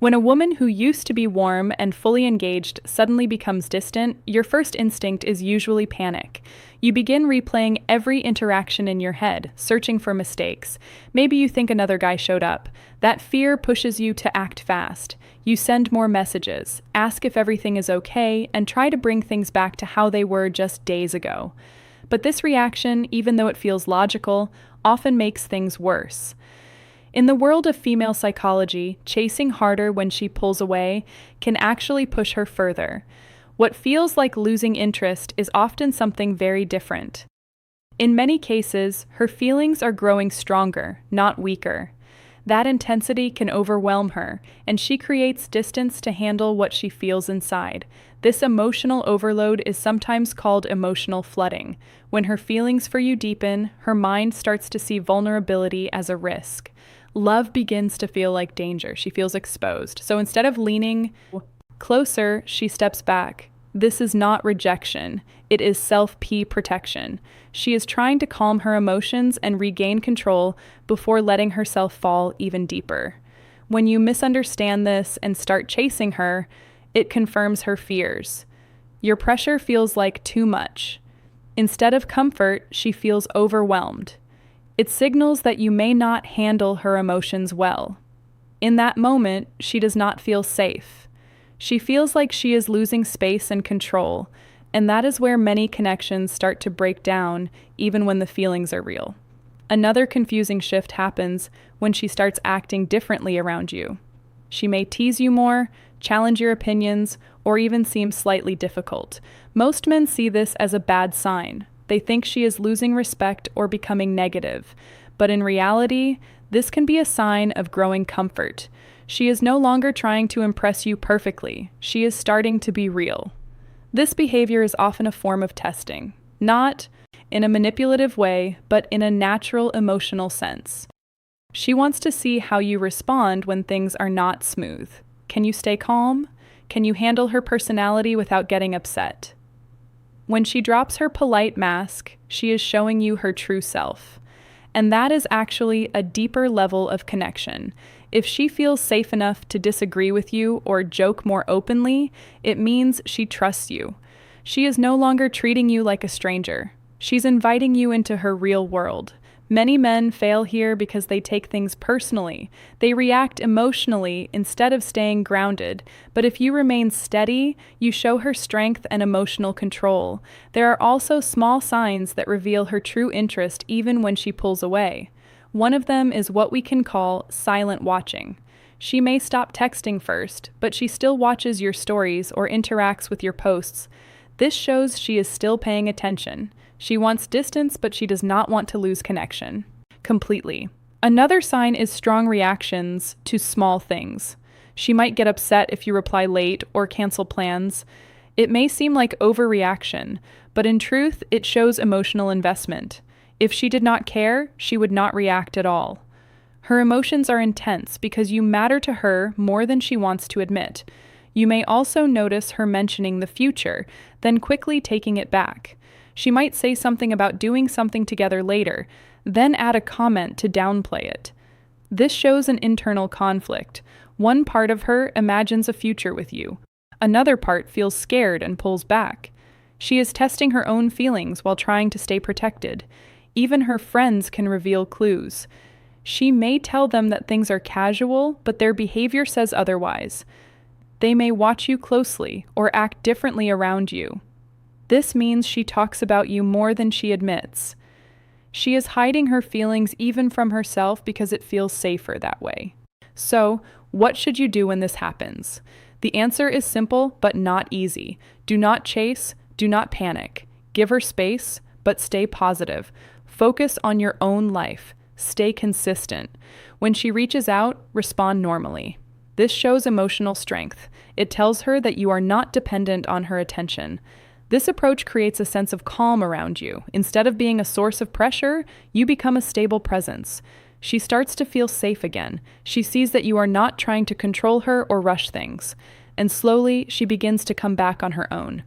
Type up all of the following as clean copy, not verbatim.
When a woman who used to be warm and fully engaged suddenly becomes distant, your first instinct is usually panic. You begin replaying every interaction in your head, searching for mistakes. Maybe you think another guy showed up. That fear pushes you to act fast. You send more messages, ask if everything is okay, and try to bring things back to how they were just days ago. But this reaction, even though it feels logical, often makes things worse. In the world of female psychology, chasing harder when she pulls away can actually push her further. What feels like losing interest is often something very different. In many cases, her feelings are growing stronger, not weaker. That intensity can overwhelm her, and she creates distance to handle what she feels inside. This emotional overload is sometimes called emotional flooding. When her feelings for you deepen, her mind starts to see vulnerability as a risk. Love begins to feel like danger. She feels exposed. So instead of leaning closer, she steps back. This is not rejection. It is self-protection. She is trying to calm her emotions and regain control before letting herself fall even deeper. When you misunderstand this and start chasing her, it confirms her fears. Your pressure feels like too much. Instead of comfort, she feels overwhelmed. It signals that you may not handle her emotions well. In that moment, she does not feel safe. She feels like she is losing space and control, and that is where many connections start to break down, even when the feelings are real. Another confusing shift happens when she starts acting differently around you. She may tease you more, challenge your opinions, or even seem slightly difficult. Most men see this as a bad sign. They think she is losing respect or becoming negative. But in reality, this can be a sign of growing comfort. She is no longer trying to impress you perfectly. She is starting to be real. This behavior is often a form of testing, not in a manipulative way, but in a natural emotional sense. She wants to see how you respond when things are not smooth. Can you stay calm? Can you handle her personality without getting upset? When she drops her polite mask, she is showing you her true self. And that is actually a deeper level of connection. If she feels safe enough to disagree with you or joke more openly, it means she trusts you. She is no longer treating you like a stranger. She's inviting you into her real world. Many men fail here because they take things personally. They react emotionally instead of staying grounded. But if you remain steady, you show her strength and emotional control. There are also small signs that reveal her true interest even when she pulls away. One of them is what we can call silent watching. She may stop texting first, but she still watches your stories or interacts with your posts. This shows she is still paying attention. She wants distance, but she does not want to lose connection completely. Another sign is strong reactions to small things. She might get upset if you reply late or cancel plans. It may seem like overreaction, but in truth, it shows emotional investment. If she did not care, she would not react at all. Her emotions are intense because you matter to her more than she wants to admit. You may also notice her mentioning the future, then quickly taking it back. She might say something about doing something together later, then add a comment to downplay it. This shows an internal conflict. One part of her imagines a future with you. Another part feels scared and pulls back. She is testing her own feelings while trying to stay protected. Even her friends can reveal clues. She may tell them that things are casual, but their behavior says otherwise. They may watch you closely or act differently around you. This means she talks about you more than she admits. She is hiding her feelings even from herself because it feels safer that way. So, what should you do when this happens? The answer is simple but not easy. Do not chase, do not panic. Give her space, but stay positive. Focus on your own life. Stay consistent. When she reaches out, respond normally. This shows emotional strength. It tells her that you are not dependent on her attention. This approach creates a sense of calm around you. Instead of being a source of pressure, you become a stable presence. She starts to feel safe again. She sees that you are not trying to control her or rush things. And slowly, she begins to come back on her own.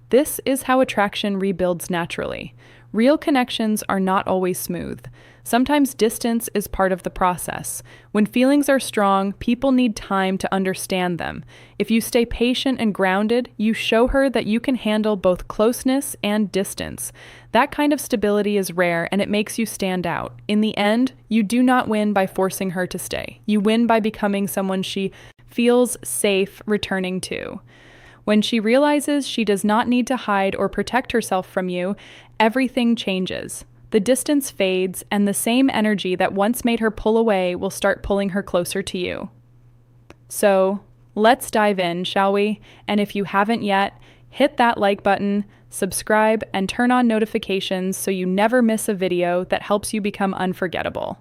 This is how attraction rebuilds naturally. Real connections are not always smooth. Sometimes distance is part of the process. When feelings are strong, people need time to understand them. If you stay patient and grounded, you show her that you can handle both closeness and distance. That kind of stability is rare and it makes you stand out. In the end, you do not win by forcing her to stay. You win by becoming someone she feels safe returning to. When she realizes she does not need to hide or protect herself from you, everything changes. The distance fades, and the same energy that once made her pull away will start pulling her closer to you. So, let's dive in, shall we? And if you haven't yet, hit that like button, subscribe, and turn on notifications so you never miss a video that helps you become unforgettable.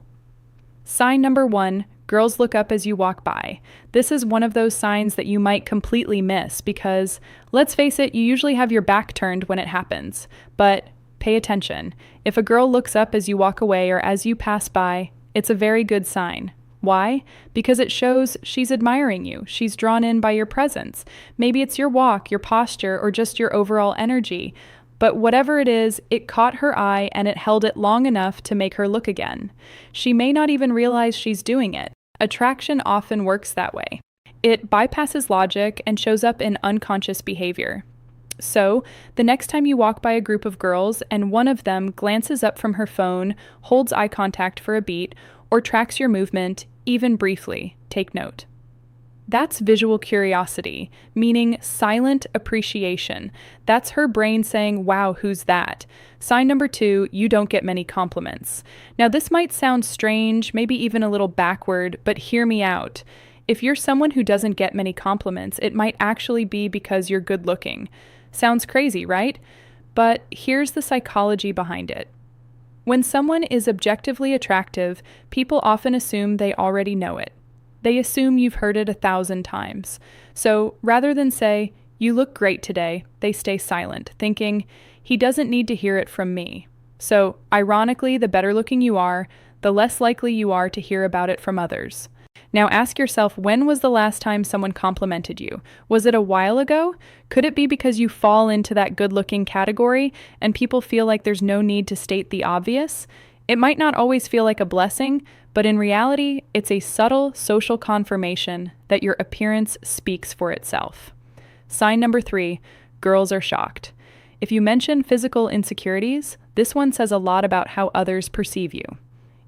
Sign number 1. Girls look up as you walk by. This is one of those signs that you might completely miss because, let's face it, you usually have your back turned when it happens. But pay attention. If a girl looks up as you walk away or as you pass by, it's a very good sign. Why? Because it shows she's admiring you. She's drawn in by your presence. Maybe it's your walk, your posture, or just your overall energy. But whatever it is, it caught her eye and it held it long enough to make her look again. She may not even realize she's doing it. Attraction often works that way. It bypasses logic and shows up in unconscious behavior. So, the next time you walk by a group of girls and one of them glances up from her phone, holds eye contact for a beat, or tracks your movement, even briefly, take note. That's visual curiosity, meaning silent appreciation. That's her brain saying, wow, who's that? Sign number 2, you don't get many compliments. Now, this might sound strange, maybe even a little backward, but hear me out. If you're someone who doesn't get many compliments, it might actually be because you're good looking. Sounds crazy, right? But here's the psychology behind it. When someone is objectively attractive, people often assume they already know it. They assume you've heard it 1,000 times. So rather than say, you look great today, they stay silent, thinking, he doesn't need to hear it from me. So ironically, the better looking you are, the less likely you are to hear about it from others. Now ask yourself, when was the last time someone complimented you? Was it a while ago? Could it be because you fall into that good-looking category and people feel like there's no need to state the obvious? It might not always feel like a blessing, but in reality, it's a subtle social confirmation that your appearance speaks for itself. Sign number 3, girls are shocked. If you mention physical insecurities, this one says a lot about how others perceive you.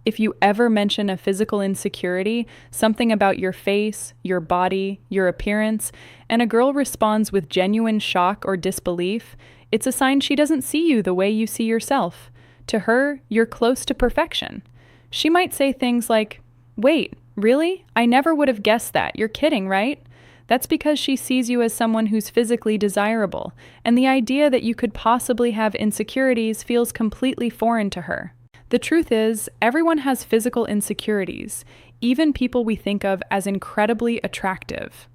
If you ever mention a physical insecurity, something about your face, your body, your appearance, and a girl responds with genuine shock or disbelief, it's a sign she doesn't see you the way you see yourself. To her, you're close to perfection. She might say things like, wait, really? I never would have guessed that. You're kidding, right? That's because she sees you as someone who's physically desirable, and the idea that you could possibly have insecurities feels completely foreign to her. The truth is, everyone has physical insecurities, even people we think of as incredibly attractive.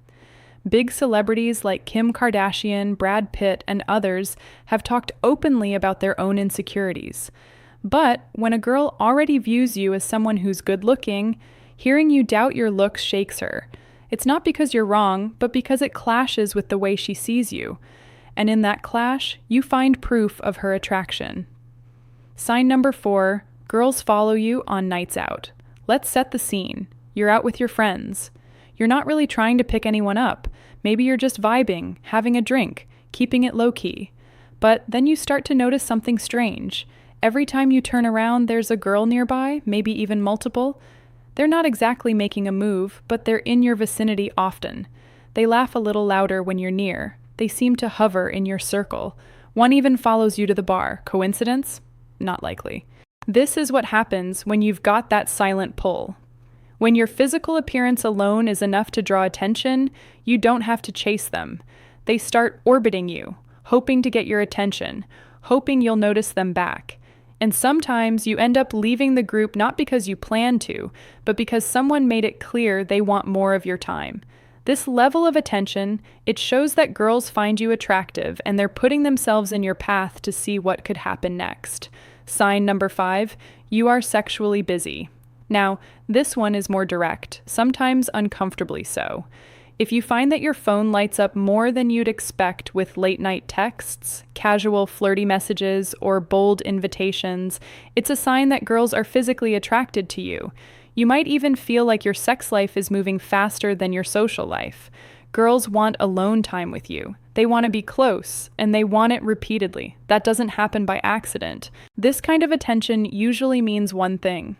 Big celebrities like Kim Kardashian, Brad Pitt, and others have talked openly about their own insecurities. But when a girl already views you as someone who's good-looking, hearing you doubt your looks shakes her. It's not because you're wrong, but because it clashes with the way she sees you. And in that clash, you find proof of her attraction. Sign number 4, girls follow you on nights out. Let's set the scene. You're out with your friends. You're not really trying to pick anyone up. Maybe you're just vibing, having a drink, keeping it low-key. But then you start to notice something strange. Every time you turn around, there's a girl nearby, maybe even multiple. They're not exactly making a move, but they're in your vicinity often. They laugh a little louder when you're near. They seem to hover in your circle. One even follows you to the bar. Coincidence? Not likely. This is what happens when you've got that silent pull. When your physical appearance alone is enough to draw attention, you don't have to chase them. They start orbiting you, hoping to get your attention, hoping you'll notice them back. And sometimes you end up leaving the group not because you plan to, but because someone made it clear they want more of your time. This level of attention, it shows that girls find you attractive and they're putting themselves in your path to see what could happen next. Sign number 5, you are sexually busy. Now, this one is more direct, sometimes uncomfortably so. If you find that your phone lights up more than you'd expect with late-night texts, casual flirty messages, or bold invitations, it's a sign that girls are physically attracted to you. You might even feel like your sex life is moving faster than your social life. Girls want alone time with you. They want to be close, and they want it repeatedly. That doesn't happen by accident. This kind of attention usually means one thing.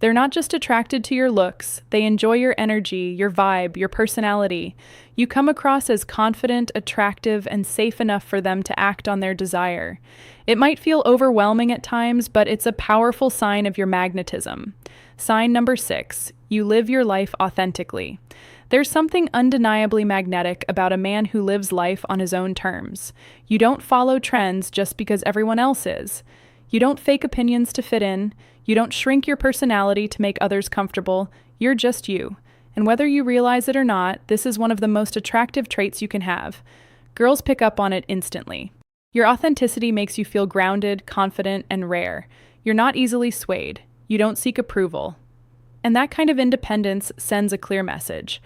They're not just attracted to your looks, they enjoy your energy, your vibe, your personality. You come across as confident, attractive, and safe enough for them to act on their desire. It might feel overwhelming at times, but it's a powerful sign of your magnetism. Sign number 6, you live your life authentically. There's something undeniably magnetic about a man who lives life on his own terms. You don't follow trends just because everyone else is. You don't fake opinions to fit in. You don't shrink your personality to make others comfortable. You're just you. And whether you realize it or not, this is one of the most attractive traits you can have. Girls pick up on it instantly. Your authenticity makes you feel grounded, confident, and rare. You're not easily swayed. You don't seek approval. And that kind of independence sends a clear message.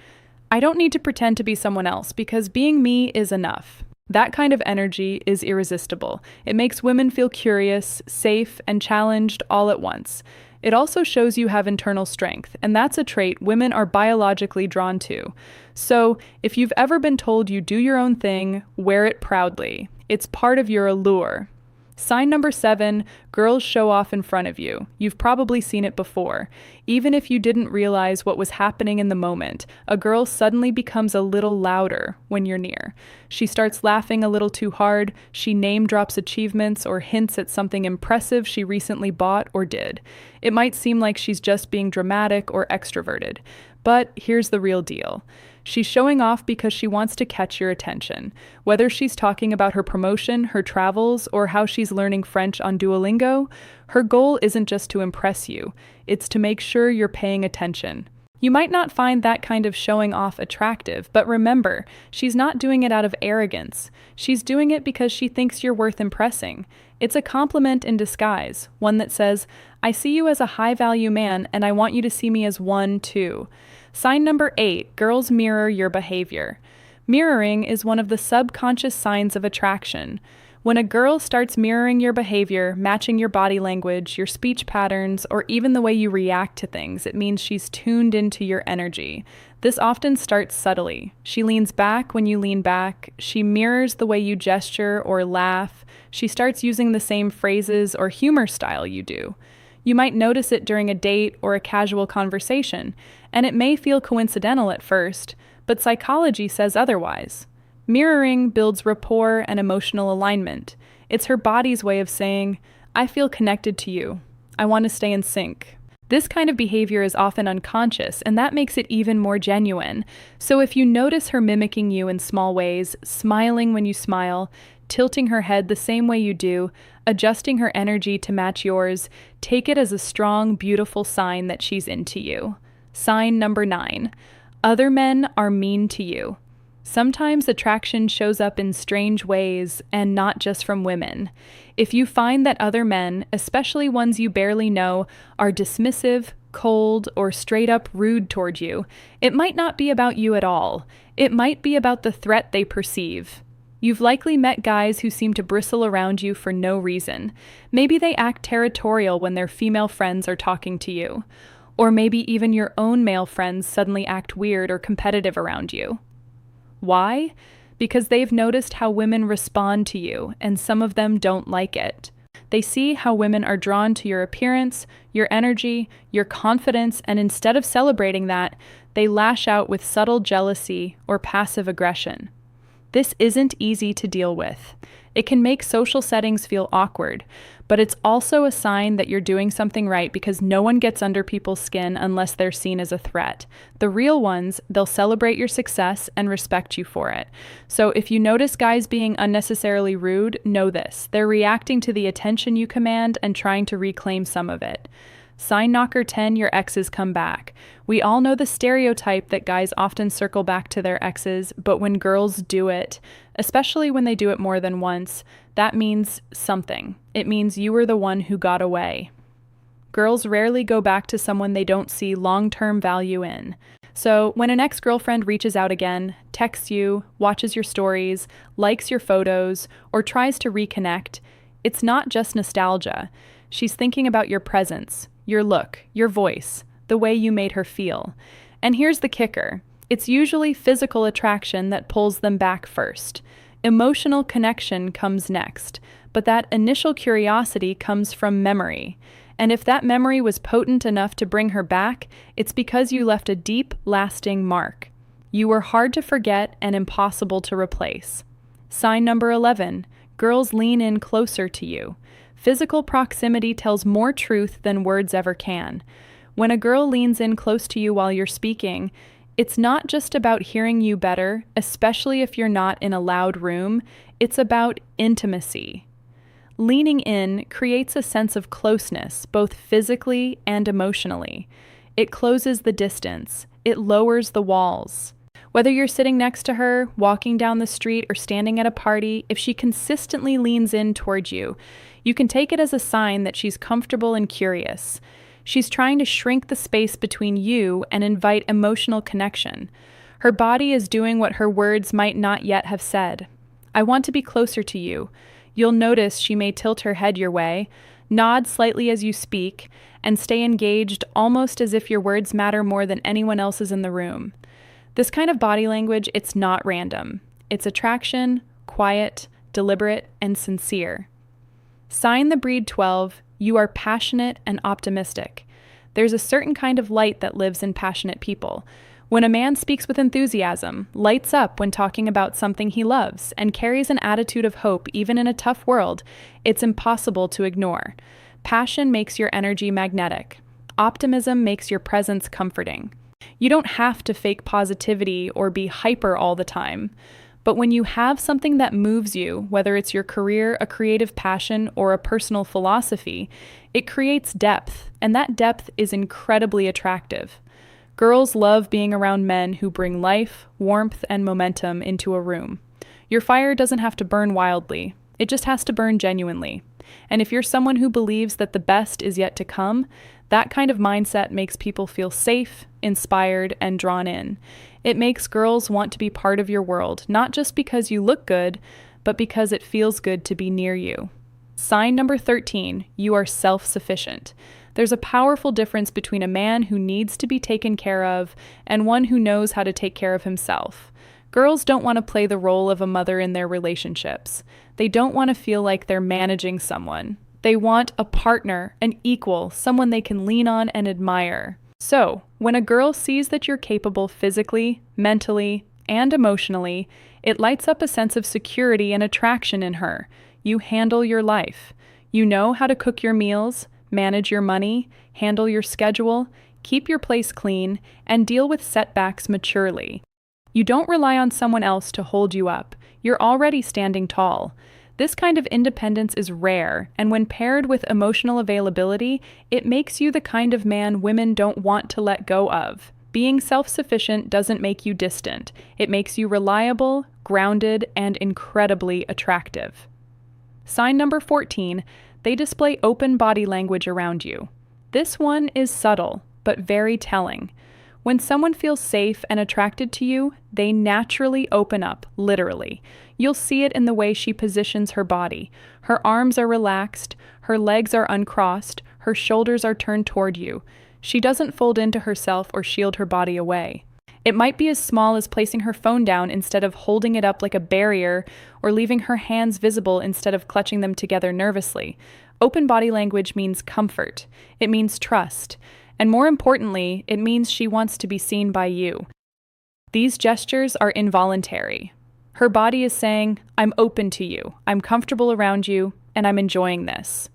I don't need to pretend to be someone else because being me is enough. That kind of energy is irresistible. It makes women feel curious, safe, and challenged all at once. It also shows you have internal strength, and that's a trait women are biologically drawn to. So, if you've ever been told you do your own thing, wear it proudly. It's part of your allure. Sign number 7, girls show off in front of you. You've probably seen it before. Even if you didn't realize what was happening in the moment, a girl suddenly becomes a little louder when you're near. She starts laughing a little too hard, she name drops achievements or hints at something impressive she recently bought or did. It might seem like she's just being dramatic or extroverted, but here's the real deal. She's showing off because she wants to catch your attention. Whether she's talking about her promotion, her travels, or how she's learning French on Duolingo, her goal isn't just to impress you, it's to make sure you're paying attention. You might not find that kind of showing off attractive, but remember, she's not doing it out of arrogance. She's doing it because she thinks you're worth impressing. It's a compliment in disguise, one that says, I see you as a high-value man, and I want you to see me as one, too. Sign number 8, girls mirror your behavior. Mirroring is one of the subconscious signs of attraction. When a girl starts mirroring your behavior, matching your body language, your speech patterns, or even the way you react to things, it means she's tuned into your energy. This often starts subtly. She leans back when you lean back. She mirrors the way you gesture or laugh. She starts using the same phrases or humor style you do. You might notice it during a date or a casual conversation, and it may feel coincidental at first, but psychology says otherwise. Mirroring builds rapport and emotional alignment. It's her body's way of saying, I feel connected to you. I want to stay in sync. This kind of behavior is often unconscious, and that makes it even more genuine. So if you notice her mimicking you in small ways, smiling when you smile, tilting her head the same way you do, adjusting her energy to match yours, take it as a strong, beautiful sign that she's into you. Sign number 9. Other men are mean to you. Sometimes attraction shows up in strange ways, and not just from women. If you find that other men, especially ones you barely know, are dismissive, cold, or straight up rude toward you, it might not be about you at all. It might be about the threat they perceive. You've likely met guys who seem to bristle around you for no reason. Maybe they act territorial when their female friends are talking to you. Or maybe even your own male friends suddenly act weird or competitive around you. Why? Because they've noticed how women respond to you, and some of them don't like it. They see how women are drawn to your appearance, your energy, your confidence, and instead of celebrating that, they lash out with subtle jealousy or passive aggression. This isn't easy to deal with. It can make social settings feel awkward, but it's also a sign that you're doing something right because no one gets under people's skin unless they're seen as a threat. The real ones, they'll celebrate your success and respect you for it. So if you notice guys being unnecessarily rude, know this. They're reacting to the attention you command and trying to reclaim some of it. Sign knocker 10, your exes come back. We all know the stereotype that guys often circle back to their exes, but when girls do it, especially when they do it more than once, that means something. It means you were the one who got away. Girls rarely go back to someone they don't see long-term value in. So, when an ex girlfriend reaches out again, texts you, watches your stories, likes your photos, or tries to reconnect, it's not just nostalgia. She's thinking about your presence, your look, your voice, the way you made her feel. And here's the kicker: it's usually physical attraction that pulls them back first. Emotional connection comes next, but that initial curiosity comes from memory. And if that memory was potent enough to bring her back, it's because you left a deep, lasting mark. You were hard to forget and impossible to replace. Sign number 11. Girls lean in closer to you. Physical proximity tells more truth than words ever can. When a girl leans in close to you while you're speaking, it's not just about hearing you better, especially if you're not in a loud room. It's about intimacy. Leaning in creates a sense of closeness, both physically and emotionally. It closes the distance. It lowers the walls. Whether you're sitting next to her, walking down the street, or standing at a party, if she consistently leans in towards you, you can take it as a sign that she's comfortable and curious. She's trying to shrink the space between you and invite emotional connection. Her body is doing what her words might not yet have said. I want to be closer to you. You'll notice she may tilt her head your way, nod slightly as you speak, and stay engaged almost as if your words matter more than anyone else's in the room. This kind of body language, it's not random. It's attraction, quiet, deliberate, and sincere. Sign the breed 12, you are passionate and optimistic. There's a certain kind of light that lives in passionate people. When a man speaks with enthusiasm, lights up when talking about something he loves, and carries an attitude of hope even in a tough world, it's impossible to ignore. Passion makes your energy magnetic. Optimism makes your presence comforting. You don't have to fake positivity or be hyper all the time. But when you have something that moves you, whether it's your career, a creative passion, or a personal philosophy, it creates depth, and that depth is incredibly attractive. Girls love being around men who bring life, warmth, and momentum into a room. Your fire doesn't have to burn wildly. It just has to burn genuinely. And if you're someone who believes that the best is yet to come, that kind of mindset makes people feel safe, inspired, and drawn in. It makes girls want to be part of your world, not just because you look good, but because it feels good to be near you. Sign number 13, you are self-sufficient. There's a powerful difference between a man who needs to be taken care of and one who knows how to take care of himself. Girls don't want to play the role of a mother in their relationships. They don't want to feel like they're managing someone. They want a partner, an equal, someone they can lean on and admire. So, when a girl sees that you're capable physically, mentally, and emotionally, it lights up a sense of security and attraction in her. You handle your life. You know how to cook your meals, manage your money, handle your schedule, keep your place clean, and deal with setbacks maturely. You don't rely on someone else to hold you up. You're already standing tall. This kind of independence is rare, and when paired with emotional availability, it makes you the kind of man women don't want to let go of. Being self-sufficient doesn't make you distant. It makes you reliable, grounded, and incredibly attractive. Sign number 14, they display open body language around you. This one is subtle, but very telling. When someone feels safe and attracted to you, they naturally open up, literally. You'll see it in the way she positions her body. Her arms are relaxed, her legs are uncrossed, her shoulders are turned toward you. She doesn't fold into herself or shield her body away. It might be as small as placing her phone down instead of holding it up like a barrier, or leaving her hands visible instead of clutching them together nervously. Open body language means comfort. It means trust. And more importantly, it means she wants to be seen by you. These gestures are involuntary. Her body is saying, I'm open to you, I'm comfortable around you, and I'm enjoying this.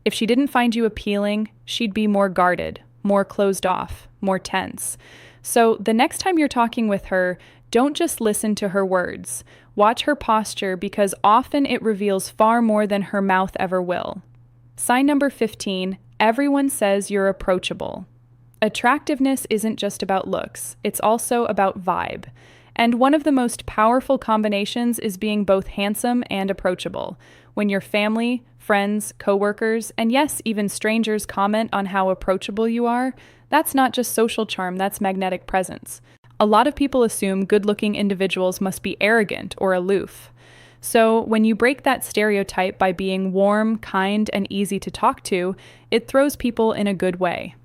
If she didn't find you appealing, she'd be more guarded, more closed off, more tense. So the next time you're talking with her, don't just listen to her words. Watch her posture, because often it reveals far more than her mouth ever will. Sign number 15, everyone says you're approachable. Attractiveness isn't just about looks, it's also about vibe. And one of the most powerful combinations is being both handsome and approachable. When your family, friends, coworkers, and yes, even strangers comment on how approachable you are, that's not just social charm, that's magnetic presence. A lot of people assume good-looking individuals must be arrogant or aloof. So, when you break that stereotype by being warm, kind, and easy to talk to, it throws people in a good way.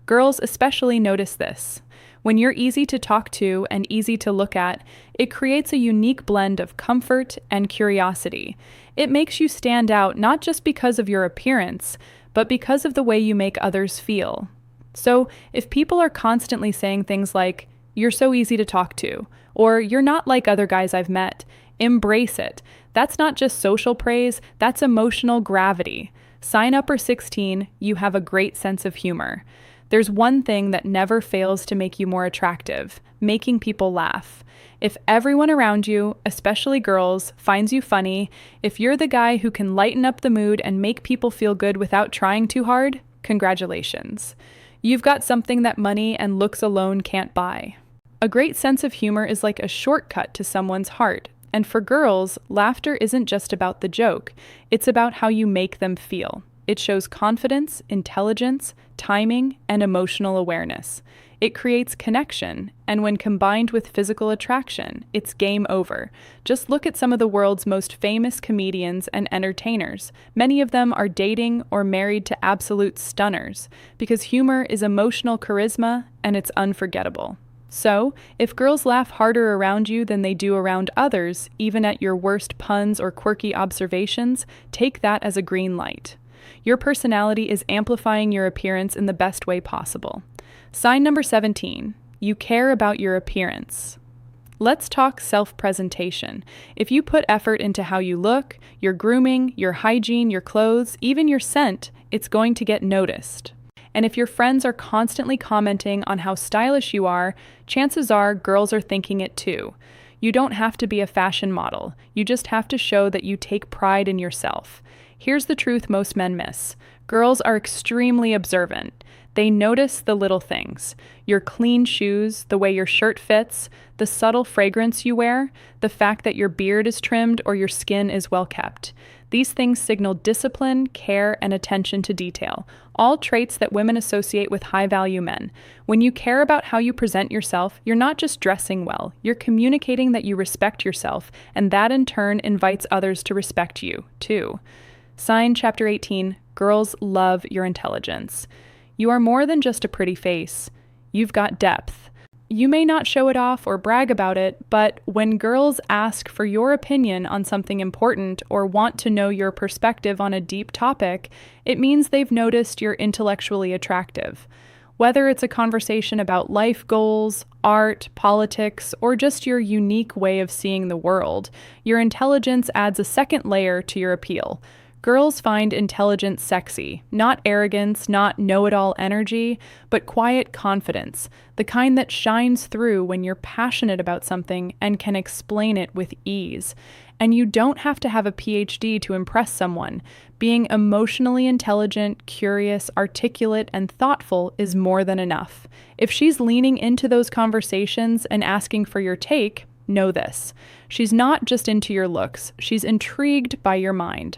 Girls especially notice this. When you're easy to talk to and easy to look at, it creates a unique blend of comfort and curiosity. It makes you stand out not just because of your appearance, but because of the way you make others feel. So, if people are constantly saying things like, "You're so easy to talk to," or "You're not like other guys I've met," embrace it. That's not just social praise, that's emotional gravity. Sign upper 16, you have a great sense of humor. There's one thing that never fails to make you more attractive: making people laugh. If everyone around you, especially girls, finds you funny, if you're the guy who can lighten up the mood and make people feel good without trying too hard, congratulations. You've got something that money and looks alone can't buy. A great sense of humor is like a shortcut to someone's heart. And for girls, laughter isn't just about the joke, it's about how you make them feel. It shows confidence, intelligence, timing, and emotional awareness. It creates connection, and when combined with physical attraction, it's game over. Just look at some of the world's most famous comedians and entertainers. Many of them are dating or married to absolute stunners, because humor is emotional charisma and it's unforgettable. So, if girls laugh harder around you than they do around others, even at your worst puns or quirky observations, take that as a green light. Your personality is amplifying your appearance in the best way possible. Sign number 17, you care about your appearance. Let's talk self-presentation. If you put effort into how you look, your grooming, your hygiene, your clothes, even your scent, it's going to get noticed. And if your friends are constantly commenting on how stylish you are, chances are girls are thinking it too. You don't have to be a fashion model. You just have to show that you take pride in yourself. Here's the truth most men miss. Girls are extremely observant. They notice the little things. Your clean shoes, the way your shirt fits, the subtle fragrance you wear, the fact that your beard is trimmed or your skin is well kept. These things signal discipline, care, and attention to detail, all traits that women associate with high-value men. When you care about how you present yourself, you're not just dressing well, you're communicating that you respect yourself, and that in turn invites others to respect you, too. Sign Chapter 18, Girls love your intelligence. You are more than just a pretty face. You've got depth. You may not show it off or brag about it, but when girls ask for your opinion on something important or want to know your perspective on a deep topic, it means they've noticed you're intellectually attractive. Whether it's a conversation about life goals, art, politics, or just your unique way of seeing the world, your intelligence adds a second layer to your appeal. Girls find intelligence sexy, not arrogance, not know-it-all energy, but quiet confidence, the kind that shines through when you're passionate about something and can explain it with ease. And you don't have to have a PhD to impress someone. Being emotionally intelligent, curious, articulate, and thoughtful is more than enough. If she's leaning into those conversations and asking for your take, know this: she's not just into your looks, she's intrigued by your mind.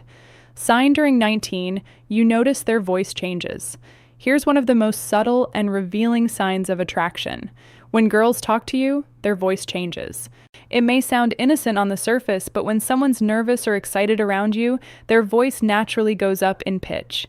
Sign during 19, you notice their voice changes. Here's one of the most subtle and revealing signs of attraction. When girls talk to you, their voice changes. It may sound innocent on the surface, but when someone's nervous or excited around you, their voice naturally goes up in pitch.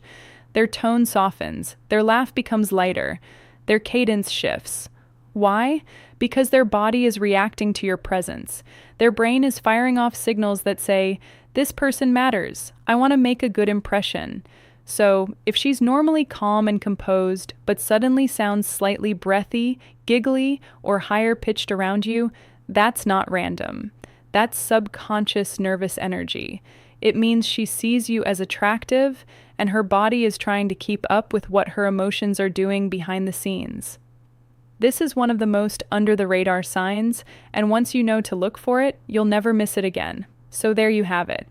Their tone softens, their laugh becomes lighter, their cadence shifts. Why? Because their body is reacting to your presence. Their brain is firing off signals that say, "This person matters. I want to make a good impression." So, if she's normally calm and composed, but suddenly sounds slightly breathy, giggly, or higher pitched around you, that's not random. That's subconscious nervous energy. It means she sees you as attractive, and her body is trying to keep up with what her emotions are doing behind the scenes. This is one of the most under-the-radar signs, and once you know to look for it, you'll never miss it again. So there you have it.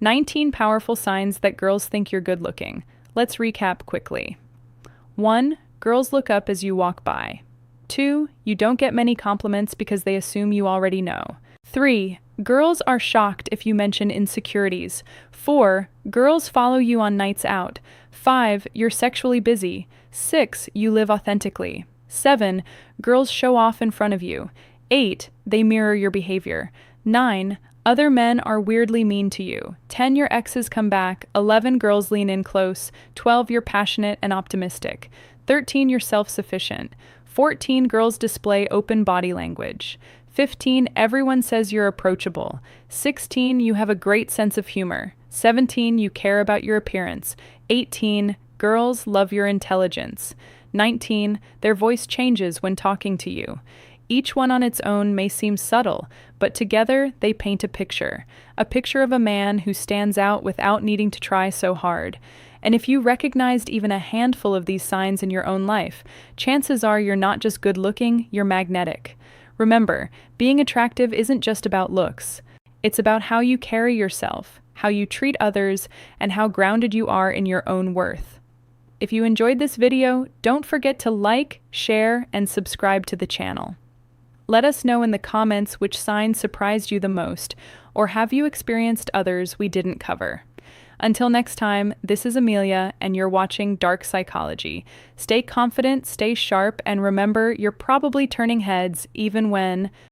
19 powerful signs that girls think you're good-looking. Let's recap quickly. 1. Girls look up as you walk by. 2. You don't get many compliments because they assume you already know. 3. Girls are shocked if you mention insecurities. 4. Girls follow you on nights out. 5. You're sexually busy. 6. You live authentically. 7. Girls show off in front of you. 8. They mirror your behavior. 9. Other men are weirdly mean to you. 10. Your exes come back. 11. Girls lean in close. 12. You're passionate and optimistic. 13. You're self-sufficient. 14. Girls display open body language. 15. Everyone says you're approachable. 16. You have a great sense of humor. 17. You care about your appearance. 18. Girls love your intelligence. 19. Their voice changes when talking to you. Each one on its own may seem subtle, but together they paint a picture of a man who stands out without needing to try so hard. And if you recognized even a handful of these signs in your own life, chances are you're not just good-looking, you're magnetic. Remember, being attractive isn't just about looks. It's about how you carry yourself, how you treat others, and how grounded you are in your own worth. If you enjoyed this video, don't forget to like, share, and subscribe to the channel. Let us know in the comments which sign surprised you the most, or have you experienced others we didn't cover. Until next time, this is Amelia, and you're watching Dark Psychology. Stay confident, stay sharp, and remember, you're probably turning heads even when